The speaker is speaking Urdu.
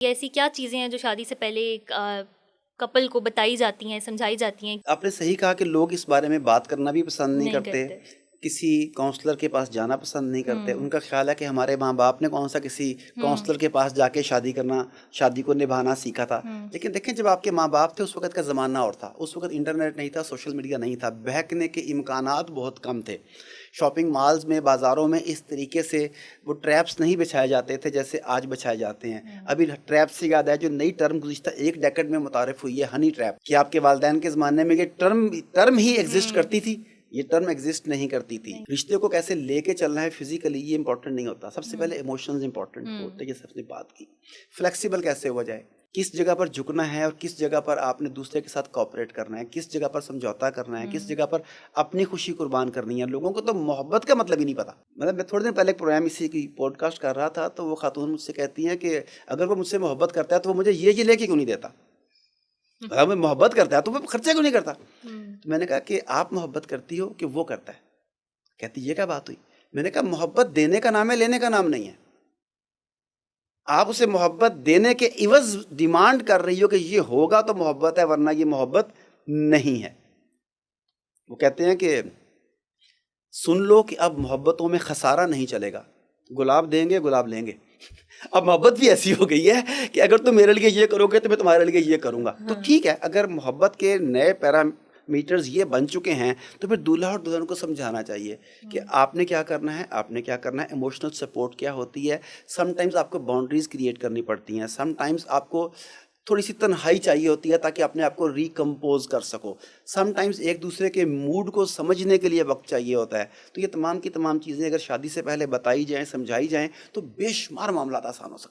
یہ ایسی کیا چیزیں ہیں جو شادی سے پہلے ایک کپل کو بتائی جاتی ہیں، سمجھائی جاتی ہیں؟ آپ نے صحیح کہا کہ لوگ اس بارے میں بات کرنا بھی پسند نہیں نہیں کرتے، کرتے۔ کسی کونسلر کے پاس جانا پسند نہیں کرتے. ہوں ان کا خیال ہے کہ ہمارے ماں باپ نے کون سا کسی ہوں کونسلر کے پاس جا کے شادی کو نبھانا سیکھا تھا. ہوں لیکن دیکھیں، جب آپ کے ماں باپ تھے اس وقت کا زمانہ اور تھا. اس وقت انٹرنیٹ نہیں تھا، سوشل میڈیا نہیں تھا، بہکنے کے امکانات بہت کم تھے. شاپنگ مالز میں، بازاروں میں اس طریقے سے وہ ٹریپس نہیں بچھائے جاتے تھے جیسے آج بچھائے جاتے ہیں. ابھی ٹریپ سے یاد ہے جو نئی ٹرم گزشتہ ایک ڈیکڈ میں متعارف ہوئی ہے، ہنی ٹریپ، کہ آپ کے والدین کے زمانے میں یہ ٹرم ہی ایگزسٹ کرتی تھی. یہ ٹرم ایگزسٹ نہیں کرتی تھی. رشتے کو کیسے لے کے چلنا ہے فزیکلی، یہ امپورٹنٹ نہیں ہوتا. سب سے پہلے ایموشنز امپورٹنٹ ہوتے ہیں، یہ سب نے بات کی. فلیکسیبل کیسے ہو جائے، کس جگہ پر جھکنا ہے اور کس جگہ پر آپ نے دوسرے کے ساتھ کوآپریٹ کرنا ہے، کس جگہ پر سمجھوتا کرنا ہے، کس جگہ پر اپنی خوشی قربان کرنی ہے. لوگوں کو تو محبت کا مطلب ہی نہیں پتا. مطلب میں تھوڑے دن پہلے ایک پروگرام اسی کی پوڈ کاسٹ کر رہا تھا تو وہ خاتون مجھ سے کہتی ہیں کہ اگر وہ مجھ سے محبت کرتا ہے تو وہ مجھے یہ لے کے کیوں نہیں دیتا. اگر وہ محبت کرتا ہے تو وہ خرچہ کیوں نہیں کرتا. تو میں نے کہا کہ آپ محبت کرتی ہو کہ وہ کرتا ہے. کہتی یہ کیا بات ہوئی. میں نے کہا محبت دینے کا نام ہے، لینے کا نام نہیں ہے. آپ اسے محبت دینے کے عوض ڈیمانڈ کر رہی ہو کہ یہ ہوگا تو محبت ہے، ورنہ یہ محبت نہیں ہے. وہ کہتے ہیں کہ سن لو کہ اب محبتوں میں خسارہ نہیں چلے گا. گلاب دیں گے، گلاب لیں گے. اب محبت بھی ایسی ہو گئی ہے کہ اگر تم میرے لیے یہ کرو گے تو میں تمہارے لیے یہ کروں گا. تو ٹھیک ہے، اگر محبت کے نئے پیرامیٹرز یہ بن چکے ہیں تو پھر دولہا اور دلہن کو سمجھانا چاہیے کہ آپ نے کیا کرنا ہے، آپ نے کیا کرنا ہے. ایموشنل سپورٹ کیا ہوتی ہے. سم ٹائمز آپ کو باؤنڈریز کریٹ کرنی پڑتی ہیں. سم ٹائمز آپ کو تھوڑی سی تنہائی چاہیے ہوتی ہے تاکہ اپنے آپ کو ریکمپوز کر سکو. سم ٹائمز ایک دوسرے کے موڈ کو سمجھنے کے لیے وقت چاہیے ہوتا ہے. تو یہ تمام کی تمام چیزیں اگر شادی سے پہلے بتائی جائیں، سمجھائی جائیں تو بے شمار معاملات آسان ہو سکتے ہیں.